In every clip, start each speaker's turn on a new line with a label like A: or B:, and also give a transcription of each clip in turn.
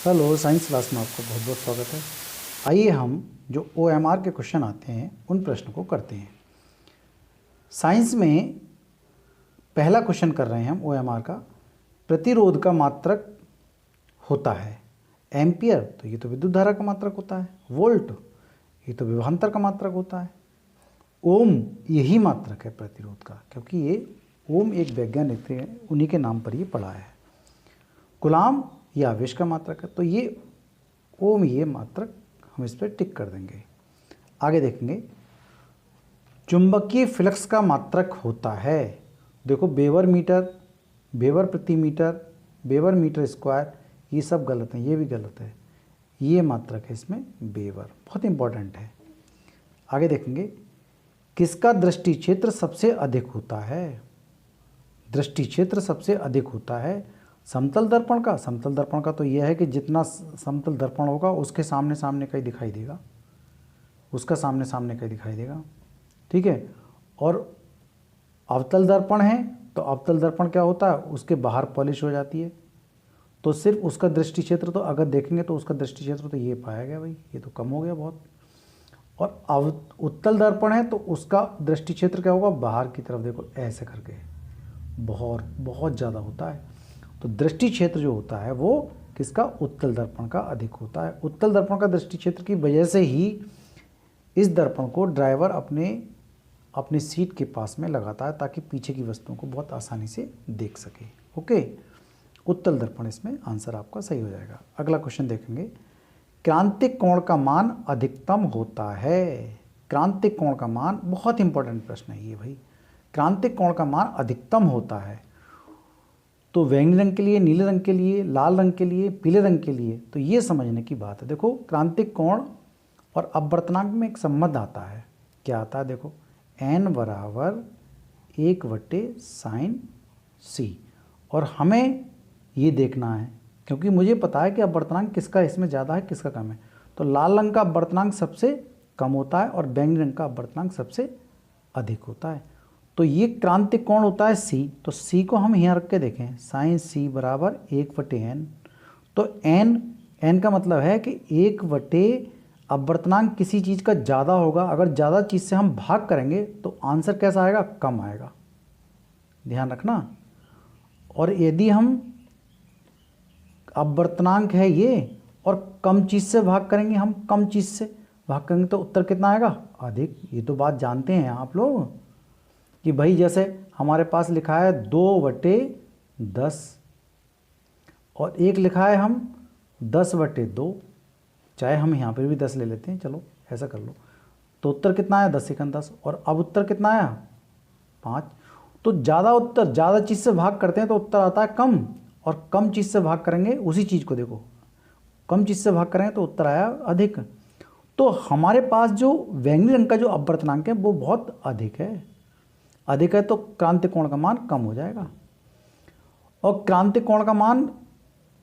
A: Hello, science class में आपका बहुत बहुत स्वागत है। आइए हम जो OMR के क्वेश्चन आते हैं उन प्रश्नों को करते हैं। साइंस में पहला क्वेश्चन कर रहे हैं हम OMR का। प्रतिरोध का मात्रक होता है एम्पियर, तो ये तो विद्युत धारा का मात्रक होता है। वोल्ट, ये तो विभवांतर का मात्रक होता है। ओम, यही मात्रक है प्रतिरोध का, क्योंकि ये ओम एक वैज्ञानिक थे, उन्हीं के नाम पर ये पड़ा है। कूलाम, ये आवेश का मात्रक है, तो ये ओम ये मात्रक हम इस पर टिक कर देंगे। आगे देखेंगे, चुंबकीय फ्लक्स का मात्रक होता है, देखो वेबर मीटर, वेबर प्रति मीटर, वेबर मीटर स्क्वायर, ये सब गलत हैं, ये भी गलत है। ये मात्रक है इसमें वेबर, बहुत इंपॉर्टेंट है। आगे देखेंगे, किसका दृष्टि क्षेत्र सबसे अधिक होता है? दृष्टि क्षेत्र सबसे अधिक होता है समतल दर्पण का। समतल दर्पण का तो यह है कि जितना समतल दर्पण होगा उसके सामने सामने का ही दिखाई देगा, उसका सामने सामने का ही दिखाई देगा, ठीक है। और अवतल दर्पण है तो अवतल दर्पण क्या होता है, उसके बाहर पॉलिश हो जाती है, तो सिर्फ उसका दृष्टि क्षेत्र, तो अगर देखेंगे तो उसका दृष्टि क्षेत्र तो ये पाया गया भाई, ये तो कम हो गया बहुत। और उत्तल दर्पण है तो उसका दृष्टि क्षेत्र क्या होगा, बाहर की तरफ देखो ऐसे करके, बहुत बहुत ज़्यादा होता है। तो दृष्टि क्षेत्र जो होता है वो किसका, उत्तल दर्पण का अधिक होता है। उत्तल दर्पण का दृष्टि क्षेत्र की वजह से ही इस दर्पण को ड्राइवर अपनी सीट के पास में लगाता है, ताकि पीछे की वस्तुओं को बहुत आसानी से देख सके। ओके, उत्तल दर्पण इसमें आंसर आपका सही हो जाएगा। अगला क्वेश्चन देखेंगे, क्रांतिक कोण का मान अधिकतम होता है। क्रांतिक कोण का मान, बहुत इंपॉर्टेंट प्रश्न है ये भाई। क्रांतिक कोण का मान अधिकतम होता है, तो बैंगनी रंग के लिए, नीले रंग के लिए, लाल रंग के लिए, पीले रंग के लिए, तो ये समझने की बात है। देखो, क्रांतिक कोण और अपवर्तनांक में एक संबंध आता है। क्या आता है, देखो n बराबर 1/sin c, और हमें ये देखना है, क्योंकि मुझे पता है कि अपवर्तनांक किसका इसमें ज़्यादा है किसका कम है। तो लाल रंग का अपवर्तनांक सबसे कम होता है और बैंगनी रंग का अपवर्तनांक सबसे अधिक होता है। तो ये क्रांतिक कोण होता है c, तो c को हम यहाँ रख के देखें, sin c बराबर 1/n। तो n का मतलब है कि 1/ अपवर्तनांक किसी चीज़ का ज़्यादा होगा, अगर ज़्यादा चीज़ से हम भाग करेंगे तो आंसर कैसा आएगा, कम आएगा, ध्यान रखना। और यदि हम अपवर्तनांक है ये और कम चीज़ से भाग करेंगे, हम कम चीज़ से भाग करेंगे तो उत्तर कितना आएगा, अधिक। ये तो बात जानते हैं आप लोग कि भाई जैसे हमारे पास लिखा है 2/10 और एक लिखा है हम 10/2, चाहे हम यहाँ पर भी 10 ले लेते हैं, चलो ऐसा कर लो, तो उत्तर कितना आया, 10×10। और अब उत्तर कितना आया, 5। तो ज़्यादा उत्तर, ज़्यादा चीज़ से भाग करते हैं तो उत्तर आता है कम, और कम चीज़ से भाग करेंगे उसी चीज़ को, देखो कम चीज़ से भाग करेंगे तो उत्तर आया अधिक। तो हमारे पास जो बैंगनी रंग का जो अपवर्तनांक है वो बहुत अधिक है, अधिक है, तो क्रांतिक कोण का मान कम हो जाएगा। और क्रांतिक कोण का मान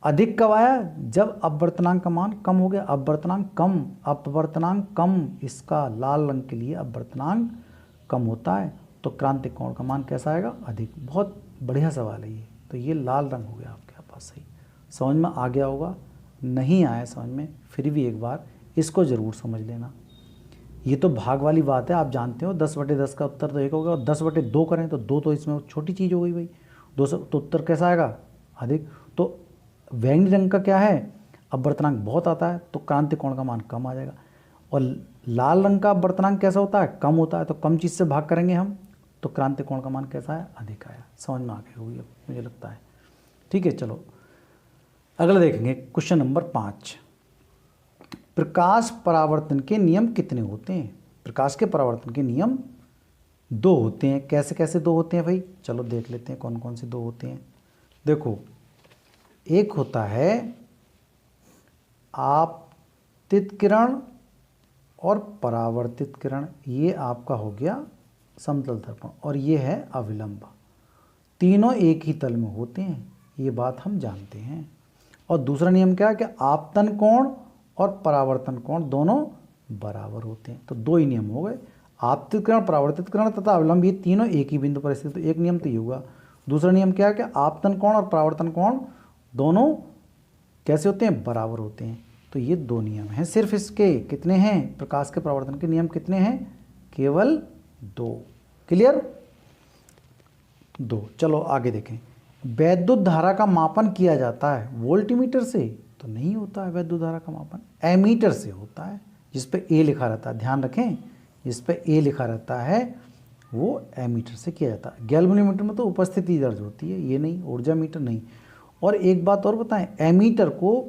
A: अधिक कब आया, जब अपवर्तनांक का मान कम हो गया। अपवर्तनांक कम, इसका लाल रंग के लिए अपवर्तनांक कम होता है, तो क्रांतिक कोण का मान कैसा आएगा, अधिक। बहुत बढ़िया सवाल है ये, तो ये लाल रंग हो गया आपके पास सही। समझ में आ गया होगा, नहीं आया समझ में फिर भी एक बार इसको ज़रूर समझ लेना। ये तो भाग वाली बात है, आप जानते हो 10/10 का उत्तर तो 1 होगा, और 10/2 करें तो 2 तो इसमें छोटी चीज़ हो गई भाई, 200, तो उत्तर कैसा आएगा, अधिक। तो बैंगनी रंग का क्या है, अपवर्तनांक बहुत आता है, तो क्रांतिक कोण का मान कम आ जाएगा। और लाल रंग का अपवर्तनांक कैसा होता है, कम होता है, तो कम चीज़ से भाग करेंगे हम, तो क्रांतिक कोण का मान कैसा है, अधिक आया। समझ में आ गई होगी अब मुझे लगता है, ठीक है। चलो अगला देखेंगे, क्वेश्चन नंबर 5। प्रकाश परावर्तन के नियम कितने होते हैं? प्रकाश के परावर्तन के नियम 2 होते हैं। कैसे कैसे 2 होते हैं भाई, चलो देख लेते हैं कौन कौन से 2 होते हैं। देखो, एक होता है आपतित किरण और परावर्तित किरण, ये आपका हो गया समतल दर्पण, और ये है अविलंब। तीनों एक ही तल में होते हैं, ये बात हम जानते हैं। और दूसरा नियम क्या है कि आपतन कोण और परावर्तन कोण दोनों बराबर होते हैं। तो 2 ही नियम हो गए, आपतित किरण, परावर्तित किरण तथा अविलंब, ये तीनों एक ही बिंदु पर स्थित। तो एक नियम तो ये हुआ। दूसरा नियम क्या है कि आपतन कोण और परावर्तन कोण दोनों कैसे होते हैं, बराबर होते हैं। तो ये 2 नियम हैं सिर्फ इसके। कितने हैं, प्रकाश के परावर्तन के नियम कितने हैं, केवल 2। क्लियर, 2। चलो आगे देखें। वैद्युत धारा का मापन किया जाता है वोल्टमीटर से, तो नहीं होता है वैद्युत धारा का मापन, एमीटर से होता है, जिस पे ए लिखा रहता है। ध्यान रखें, जिस पे ए लिखा रहता है वो एमीटर से किया जाता है। गैल्वेनोमीटर में तो उपस्थिति दर्ज होती है, ये नहीं, ऊर्जा मीटर नहीं। और एक बात और बताएं, एमीटर को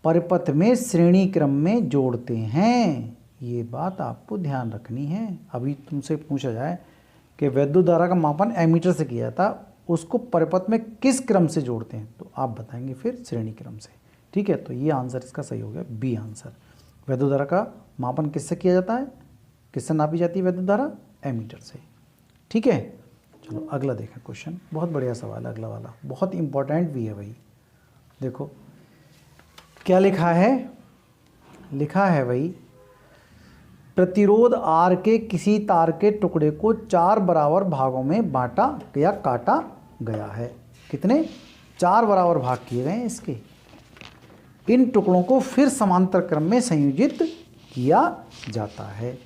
A: परिपथ में श्रेणी क्रम में जोड़ते हैं, ये बात आपको ध्यान रखनी है। अभी तुमसे पूछा जाए कि वैद्युत धारा का मापन एमीटर से किया जाता, उसको परिपथ में किस क्रम से जोड़ते हैं, तो आप बताएंगे फिर श्रेणी क्रम से। ठीक है, तो ये आंसर इसका सही हो गया, बी आंसर। वैद्युत धारा का मापन किससे किया जाता है, किससे नापी जाती है वैद्युत धारा, एमीटर से। ठीक है, चलो अगला देखें क्वेश्चन। बहुत बढ़िया सवाल है अगला वाला, बहुत इंपॉर्टेंट भी है भाई। देखो क्या लिखा है, लिखा है भाई, प्रतिरोध R के किसी तार के टुकड़े को 4 बराबर भागों में बांटा या काटा गया है। कितने, 4 बराबर भाग किए गए हैं इसके। इन टुकड़ों को फिर समांतर क्रम में संयोजित किया जाता है।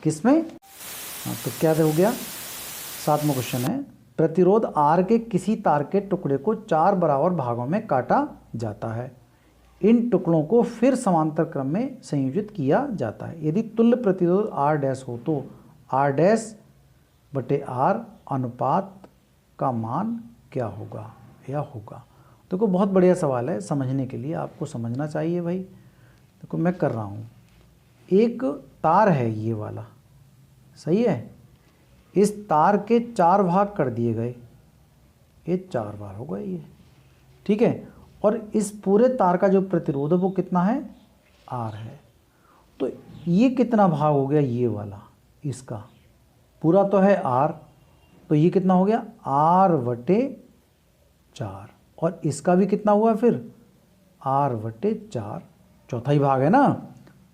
A: किसमें, हाँ तो क्या हो गया, 7वां क्वेश्चन है, प्रतिरोध R के किसी तार के टुकड़े को 4 बराबर भागों में काटा जाता है। इन टुकड़ों को फिर समांतर क्रम में संयोजित किया जाता है। यदि तुल्य प्रतिरोध R डैश हो तो R डैश बटे R अनुपात का मान क्या होगा या होगा। देखो बहुत बढ़िया सवाल है, समझने के लिए आपको समझना चाहिए भाई। देखो मैं कर रहा हूँ, एक तार है ये वाला, सही है, इस तार के 4 भाग कर दिए गए, ये 4 बार हो गए ये। ठीक है, और इस पूरे तार का जो प्रतिरोध है वो कितना है, R है। तो ये कितना भाग हो गया, ये वाला, इसका पूरा तो है R, तो ये कितना हो गया, R बटे 4, और इसका भी कितना हुआ फिर, R बटे 4, चौथा ही भाग है ना,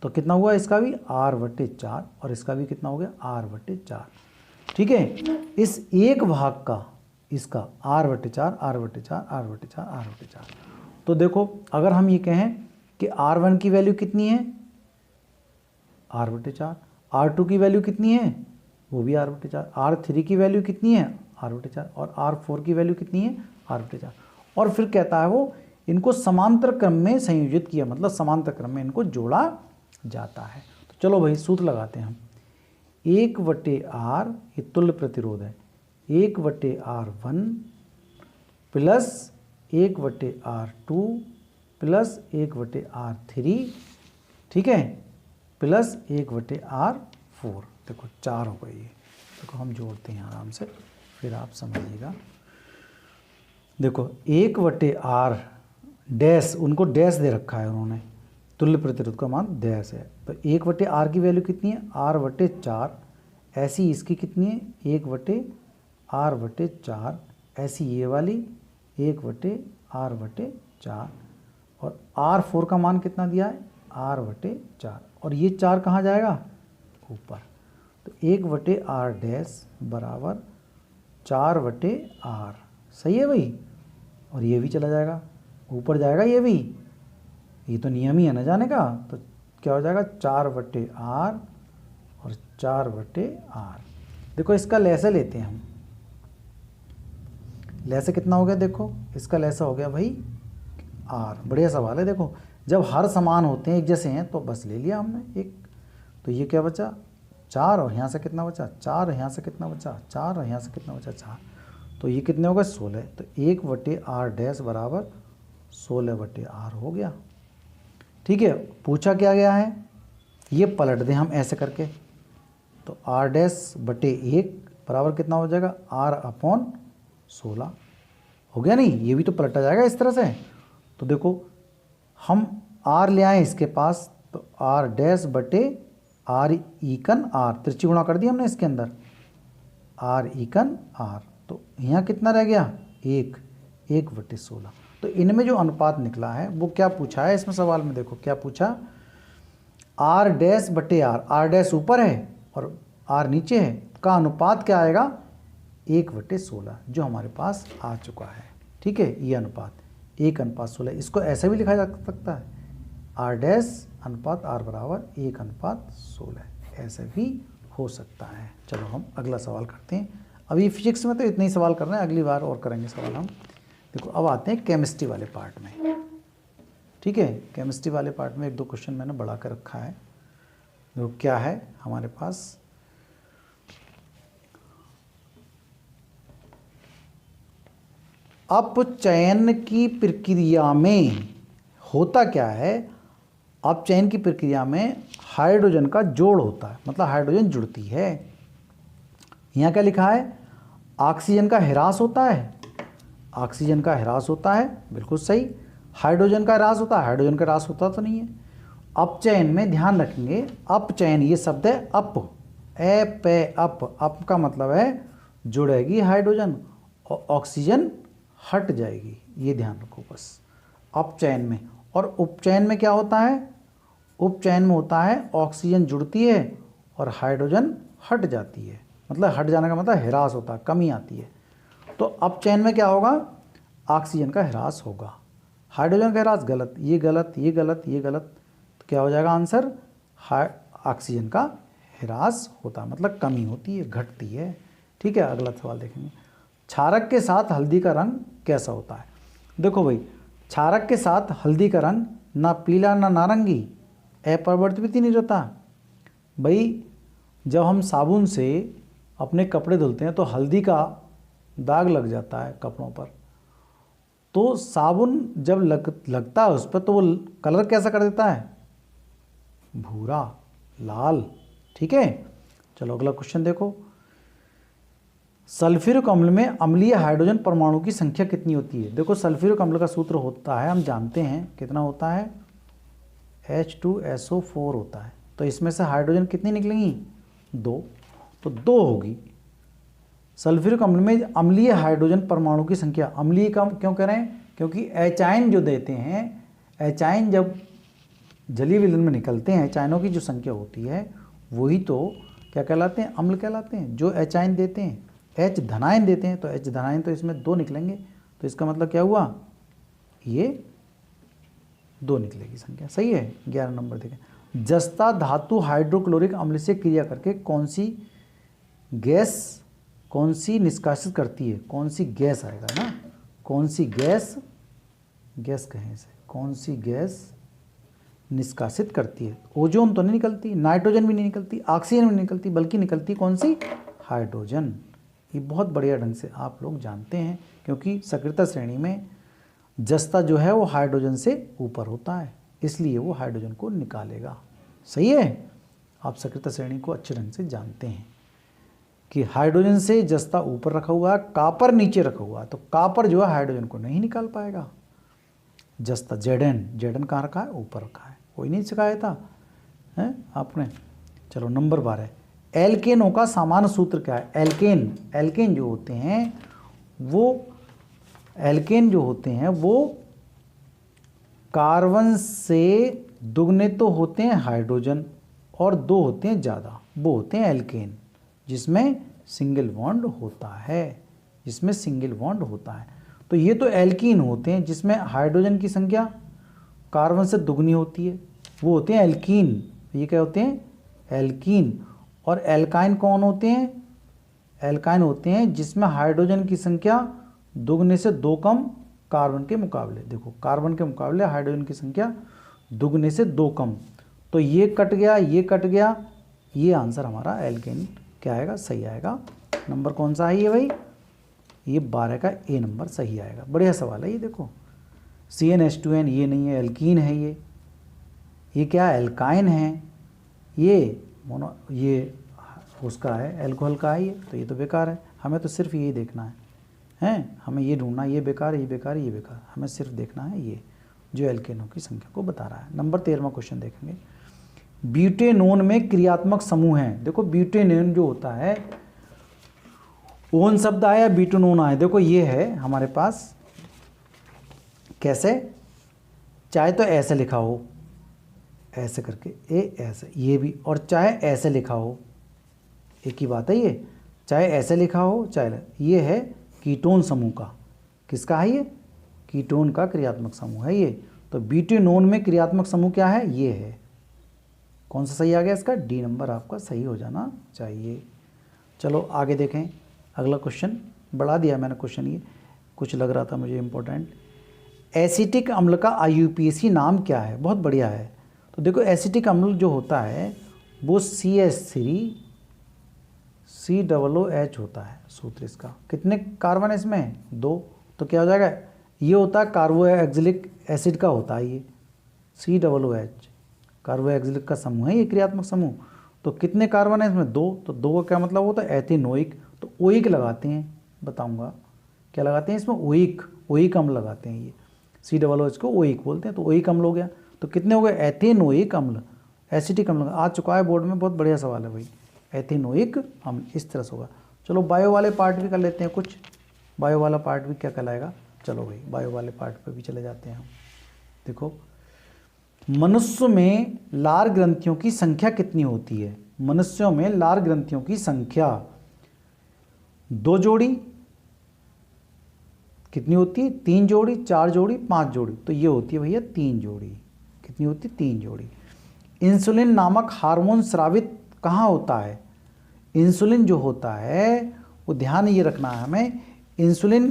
A: तो कितना हुआ इसका भी, R बटे 4, और इसका भी कितना हो गया, R बटे 4। ठीक है, इस एक भाग का इसका R बटे 4, R बटे 4, R बटे 4, R बटे 4। तो देखो अगर हम ये कहें कि R1 की वैल्यू कितनी है, R बटे 4, R2 की वैल्यू कितनी है, वो भी R बटे 4, R3 की वैल्यू कितनी है, R बटे 4, और R4 की वैल्यू कितनी है, R बटे 4। और फिर कहता है वो इनको समांतर क्रम में संयोजित किया, मतलब समांतर क्रम में इनको जोड़ा जाता है। तो चलो भाई सूत्र लगाते हैं हम। 1 बटे R, ये तुल्य प्रतिरोध है, 1 बटे R1 प्लस 1 बटे R2 प्लस 1 बटे R3, ठीक है, प्लस 1 बटे R4। देखो 4 हो गई ये। देखो हम जोड़ते हैं आराम से, फिर आप समझिएगा। देखो 1 बटे R डैश, उनको डैश दे रखा है उन्होंने, तुल्य प्रतिरोध का मान डैश है, तो 1 बटे R की वैल्यू कितनी है, R बटे 4, ऐसी इसकी कितनी है, 1 बटे R बटे 4, ऐसी ये वाली 1 बटे R बटे 4, और R4 का मान कितना दिया है, R बटे 4, और ये 4 कहाँ जाएगा, ऊपर। तो 1 बटे R डैश बराबर 4 बटे R, सही है भाई, और ये भी चला जाएगा, ऊपर जाएगा ये भी, ये तो नियम ही है ना जाने का। तो क्या हो जाएगा, 4 बटे R और 4 बटे R। देखो इसका लैसा लेते हैं हम, लैसा कितना हो गया, देखो इसका लैसा हो गया भाई R। बढ़िया सवाल है। देखो जब हर समान होते हैं, एक जैसे हैं, तो बस ले लिया हमने एक, तो ये क्या बचा, 4, और यहाँ से कितना बचा, 4, यहाँ से कितना बचा, 4, और यहाँ से कितना बचा, 4, तो ये कितने हो गए, 16। तो 1 बटे R डैश बराबर 16 बटे R हो गया। ठीक है, पूछा क्या गया है, ये पलट दें हम ऐसे करके, तो R डैश बटे 1 बराबर कितना हो जाएगा, R अपॉन 16 हो गया। नहीं, ये भी तो पलटा जाएगा इस तरह से। तो देखो हम R ले आए इसके पास, तो R डैश बटे R इकन R, त्रिची गुणा कर दिया हमने इसके अंदर, R इकन R, तो यहाँ कितना रह गया, 1 बटे 16। तो इनमें जो अनुपात निकला है वो क्या पूछा है इसमें सवाल में, देखो क्या पूछा, R डैश बटे R डैश ऊपर है और R नीचे है, का अनुपात क्या आएगा, 1 बटे 16, जो हमारे पास आ चुका है। ठीक है, ये अनुपात 1:16। इसको ऐसे भी लिखा जा सकता है R'/R=1:16, ऐसे भी हो सकता है। चलो हम अगला सवाल करते हैं। अभी फिजिक्स में तो इतने ही सवाल कर रहे हैं, अगली बार और करेंगे सवाल हम। देखो अब आते हैं केमिस्ट्री वाले पार्ट में। ठीक है, केमिस्ट्री वाले पार्ट में 1-2 क्वेश्चन मैंने बढ़ा कर रखा है। देखो क्या है हमारे पास, अपचयन की प्रक्रिया में होता क्या है, अपचयन की प्रक्रिया में हाइड्रोजन का जोड़ होता है, मतलब हाइड्रोजन जुड़ती है। यहाँ क्या लिखा है, ऑक्सीजन का ह्रास होता है, ऑक्सीजन का ह्रास होता है, बिल्कुल सही। हाइड्रोजन का ह्रास होता है, हाइड्रोजन का ह्रास होता तो नहीं है। अपचयन में ध्यान रखेंगे, अपचयन ये शब्द है अप, अप का मतलब है जुड़ेगी हाइड्रोजन और ऑक्सीजन हट जाएगी, ये ध्यान रखो बस अपचयन में। और उपचयन में क्या होता है, उपचयन में होता है ऑक्सीजन जुड़ती है और हाइड्रोजन हट जाती है, मतलब हट जाने का मतलब ह्रास होता है, कमी आती है। तो अपचयन में क्या होगा, ऑक्सीजन का ह्रास होगा, हाइड्रोजन का ह्रास गलत, ये गलत, ये गलत, ये गलत, तो क्या हो जाएगा आंसर, ऑक्सीजन का ह्रास होता है, मतलब कमी होती है, घटती है। ठीक है, अगला सवाल देखेंगे। क्षारक के साथ हल्दी का रंग कैसा होता है। देखो भाई, क्षारक के साथ हल्दी का रंग ना पीला ना नारंगी, अपरिवर्तित नहीं रहता। भाई जब हम साबुन से अपने कपड़े धुलते हैं तो हल्दी का दाग लग जाता है कपड़ों पर, तो साबुन जब लगता है उस पर तो वो कलर कैसा कर देता है, भूरा, लाल। ठीक है, चलो अगला क्वेश्चन देखो। सल्फ्यूरिक अम्ल में अम्लीय हाइड्रोजन परमाणु की संख्या कितनी होती है। देखो सल्फ्यूरिक अम्ल का सूत्र होता है, हम जानते हैं कितना होता है, H2SO4 होता है। तो इसमें से हाइड्रोजन कितनी निकलेंगी, 2, तो 2 होगी। सल्फ्यूरिक अम्ल में अम्लीय हाइड्रोजन परमाणु की संख्या, अम्लीय का क्यों कह रहे हैं, क्योंकि एचाइन जो देते हैं, एचाइन जब जलीय विलयन में निकलते हैं, एचाइनों की जो संख्या होती है वही तो क्या कहलाते हैं, अम्ल कहलाते हैं। जो एचाइन देते हैं, H धनायन देते हैं, तो H धनायन तो इसमें 2 निकलेंगे, तो इसका मतलब क्या हुआ, ये 2 निकलेगी संख्या। सही है, 11 नंबर देखें। जस्ता धातु हाइड्रोक्लोरिक अम्ल से क्रिया करके कौन सी निष्कासित करती है, कौन सी गैस आएगा ना, कौन सी गैस कहें इसे, कौन सी गैस निष्कासित करती है। ओजोन तो नहीं निकलती, नाइट्रोजन भी नहीं निकलती, ऑक्सीजन भी नहीं निकलती, बल्कि निकलती कौन सी, हाइड्रोजन। ये बहुत बढ़िया ढंग से आप लोग जानते हैं, क्योंकि सक्रियता श्रेणी में जस्ता जो है वो हाइड्रोजन से ऊपर होता है, इसलिए वो हाइड्रोजन को निकालेगा। सही है, आप सक्रियता श्रेणी को अच्छे ढंग से जानते हैं कि हाइड्रोजन से जस्ता ऊपर रखा हुआ है, कापर नीचे रखा हुआ है, तो कापर जो है हाइड्रोजन को नहीं निकाल पाएगा। जस्ता जेडन कहाँ रखा है, ऊपर रखा है, कोई नहीं सिखाया था हैं आपने। चलो नंबर 12, एल्केनों का सामान्य सूत्र क्या है। एल्केन जो होते हैं वो कार्बन से दुगने तो होते हैं हाइड्रोजन और 2 होते हैं ज़्यादा, वो होते हैं एल्केन, जिसमें सिंगल बॉन्ड होता है, तो ये तो एल्कीन होते हैं जिसमें हाइड्रोजन की संख्या कार्बन से दुगनी होती है, वो होते हैं एल्कीन। ये क्या होते हैं, एल्कीन। और एल्काइन कौन होते हैं, एल्काइन होते हैं जिसमें हाइड्रोजन की संख्या दुगने से 2 कम कार्बन के मुकाबले। देखो कार्बन के मुकाबले हाइड्रोजन की संख्या दुगने से 2 कम, तो ये कट गया, ये कट गया, ये आंसर हमारा एल्केन क्या आएगा, सही आएगा। नंबर कौन सा है ये भाई, ये 12 का ए नंबर सही आएगा। बढ़िया सवाल है ये। देखो CnH2n ये नहीं है, एल्कीन है ये क्या है, एल्काइन है, ये उसका है, एल्कोहल का है ये, तो ये तो बेकार है। हमें तो सिर्फ यही देखना है, हमें ये ढूंढना, ये बेकार है, ये बेकार है, ये बेकार, हमें सिर्फ देखना है ये जो एल्केनों की संख्या को बता रहा है। नंबर 13वां क्वेश्चन देखेंगे। ब्यूटेनोन में क्रियात्मक समूह हैं। देखो ब्यूटेनोन जो होता है, ओन शब्द आया, ब्यूटेनोन आया। देखो ये है हमारे पास, कैसे, चाहे तो ऐसे लिखा हो, ऐसे करके ऐसे, ये भी, और चाहे ऐसे लिखा हो, एक ही बात है ये, चाहे ऐसे लिखा हो चाहे, ये है कीटोन समूह का, किसका है ये, कीटोन का क्रियात्मक समूह है ये। तो ब्यूटेनोन में क्रियात्मक समूह क्या है, ये है। कौन सा सही आ गया इसका, डी नंबर आपका सही हो जाना चाहिए। चलो आगे देखें, अगला क्वेश्चन बढ़ा दिया मैंने क्वेश्चन, ये कुछ लग रहा था मुझे इम्पोर्टेंट। एसिटिक अम्ल का IUPAC नाम क्या है, बहुत बढ़िया है। तो देखो एसिटिक अम्ल जो होता है वो CH3COOH होता है सूत्र इसका। कितने कार्बन है इसमें, 2। तो क्या हो जाएगा, ये होता है कार्बोक्सिलिक एसिड का होता है ये COOH, कार्बोक्सिलिक का समूह है ये, क्रियात्मक समूह। तो कितने कार्बन है इसमें, 2। तो 2 का क्या मतलब होता है, एथिनोइक। तो ओइक लगाते हैं, बताऊंगा क्या लगाते हैं इसमें, ओइक अम्ल लगाते हैं ये। COOH को ओइक बोलते हैं, तो ओइक अम्ल हो गया। तो कितने हो गए, एथिनोइक अम्ल। एसिटिक अम्ल आ चुका है बोर्ड में, बहुत बढ़िया सवाल है भाई। एथिनोइक अम्ल इस तरह से होगा। चलो बायो वाले पार्ट भी कर लेते हैं कुछ। बायो वाला पार्ट भी क्या कहलाएगा, चलो भाई बायो वाले पार्ट पे भी चले जाते हैं हम। देखो मनुष्य में लार ग्रंथियों की संख्या कितनी होती है, मनुष्यों में लार ग्रंथियों की संख्या 2 जोड़ी, कितनी होती है, 3 जोड़ी, 4 जोड़ी, 5 जोड़ी। तो ये होती है भैया 3 जोड़ी। कितनी होती है, 3 जोड़ी। इंसुलिन नामक हार्मोन स्रावित कहाँ होता है, इंसुलिन जो होता है वो ध्यान ये रखना है हमें, इंसुलिन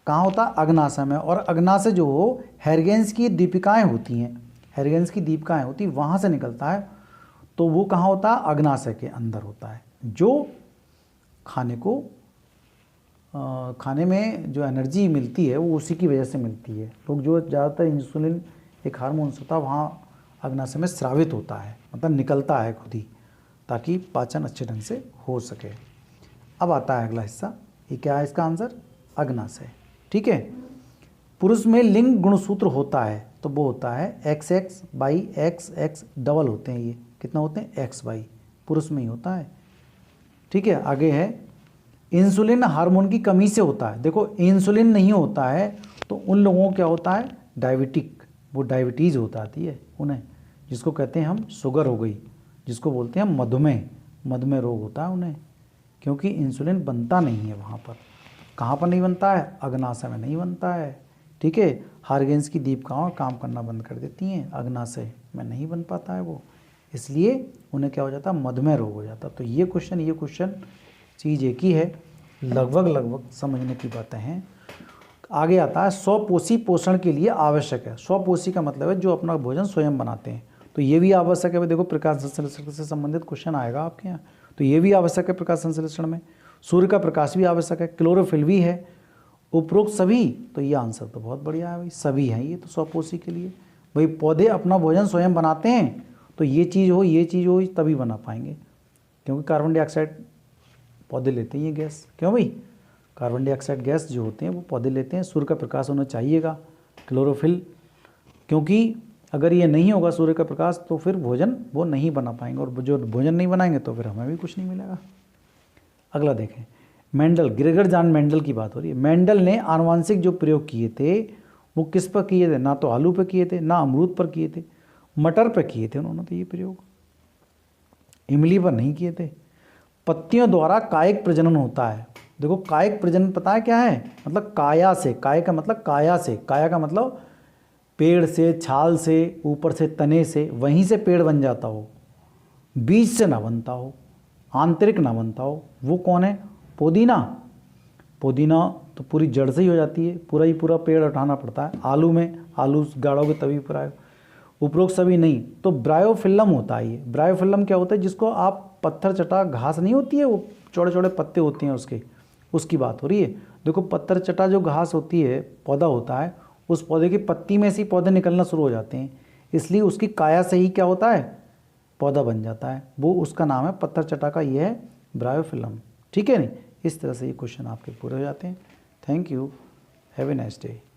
A: कहाँ होता है, अग्नाशय में। और अग्नाशय जो हो हैरगेंस की दीपिकाएं होती हैं, हैरगेंस की दीपिकाएं होती वहाँ से निकलता है। तो वो कहाँ होता है, अग्नाशय के अंदर होता है। जो खाने को खाने में जो एनर्जी मिलती है वो उसी की वजह से मिलती है। लोग जो ज़्यादातर इंसुलिन एक हार्मोन होता है वहाँ अग्नाशय में स्रावित होता है, मतलब निकलता है खुद ही, ताकि पाचन अच्छे ढंग से हो सके। अब आता है अगला हिस्सा, ये क्या है इसका आंसर, अग्नाशय। ठीक है। पुरुष में लिंग गुणसूत्र होता है, तो वो होता है XX/XX डबल होते हैं ये, कितना होते हैं, XY, पुरुष में ही होता है। ठीक है। आगे है इंसुलिन हार्मोन की कमी से होता है। देखो इंसुलिन नहीं होता है तो उन लोगों को क्या होता है, डायबिटिक, वो डायबिटीज़ हो जाती है उन्हें, जिसको कहते हैं हम शुगर हो गई, जिसको बोलते हैं मधुमेह रोग होता है उन्हें, क्योंकि इंसुलिन बनता नहीं है वहाँ पर। कहाँ पर नहीं बनता है, अग्नाशय में नहीं बनता है। ठीक है। हार्गेंस की दीपिकाएं काम करना बंद कर देती हैं, अग्नाशय में नहीं बन पाता है वो, इसलिए उन्हें क्या हो जाता है, मधुमेह रोग हो जाता है। तो ये क्वेश्चन चीज़ एक ही है, लगभग समझने की बातें हैं। आगे आता है स्वपोषी पोषण के लिए आवश्यक है। स्वपोषी का मतलब है जो अपना भोजन स्वयं बनाते हैं, तो ये भी आवश्यक है। देखो प्रकाश संश्लेषण से संबंधित क्वेश्चन आएगा आपके यहाँ, तो ये भी आवश्यक है प्रकाश संश्लेषण में। सूर्य का प्रकाश भी आवश्यक है, क्लोरोफिल भी है, उपरोक्त सभी। तो ये आंसर तो बहुत बढ़िया है भाई, सभी हैं ये तो स्वपोषी के लिए। भाई पौधे अपना भोजन स्वयं बनाते हैं, तो ये चीज़ हो तभी बना पाएंगे, क्योंकि कार्बन डाइऑक्साइड पौधे लेते हैं ये गैस। क्यों भाई, कार्बन डाइऑक्साइड गैस जो होते हैं वो पौधे लेते हैं। सूर्य का प्रकाश उन्हें चाहिएगा, क्लोरोफिल, क्योंकि अगर ये नहीं होगा सूर्य का प्रकाश तो फिर भोजन वो नहीं बना पाएंगे, और जो भोजन नहीं बनाएंगे तो फिर हमें भी कुछ नहीं मिलेगा। अगला देखें, मेंडल, ग्रेगर जॉन मेंडल की बात हो रही है। मेंडल ने आनुवांशिक जो प्रयोग किए थे वो किस पर किए थे, ना तो आलू पर किए थे, ना अमरूद पर किए थे, मटर पर किए थे उन्होंने तो ये प्रयोग, इमली पर नहीं किए थे। पत्तियों द्वारा कायिक प्रजनन होता है। देखो कायिक प्रजनन पता है क्या है, मतलब काया से, काय का मतलब काया से, काया का मतलब पेड़ से, छाल से, ऊपर से तने से, वहीं से पेड़ बन जाता हो, बीज से ना बनता हो, आंतरिक ना बनता हो। वो कौन है, पुदीना। पुदीना तो पूरी जड़ से ही हो जाती है, पूरा ही पूरा पेड़ उठाना पड़ता है। आलू में आलू गाड़ोगे तभी पूरा आएगा, उपरोक्त सभी नहीं। तो ब्रायोफिल्लम होता है ये। ब्रायोफिल्लम क्या होता है, जिसको आप पत्थर चटा घास नहीं होती है, वो छोटे छोटे पत्ते होते हैं उसके, उसकी बात हो रही है। देखो पत्थर चटा जो घास होती है, पौधा होता है, उस पौधे की पत्ती में से पौधे निकलना शुरू हो जाते हैं, इसलिए उसकी काया से ही क्या होता है, पौधा बन जाता है। वो उसका नाम है पत्थर चटा का, ये है ब्रायोफिल्लम। ठीक है नहीं, इस तरह से ये क्वेश्चन आपके पूरे हो जाते हैं। Thank you, have a nice day.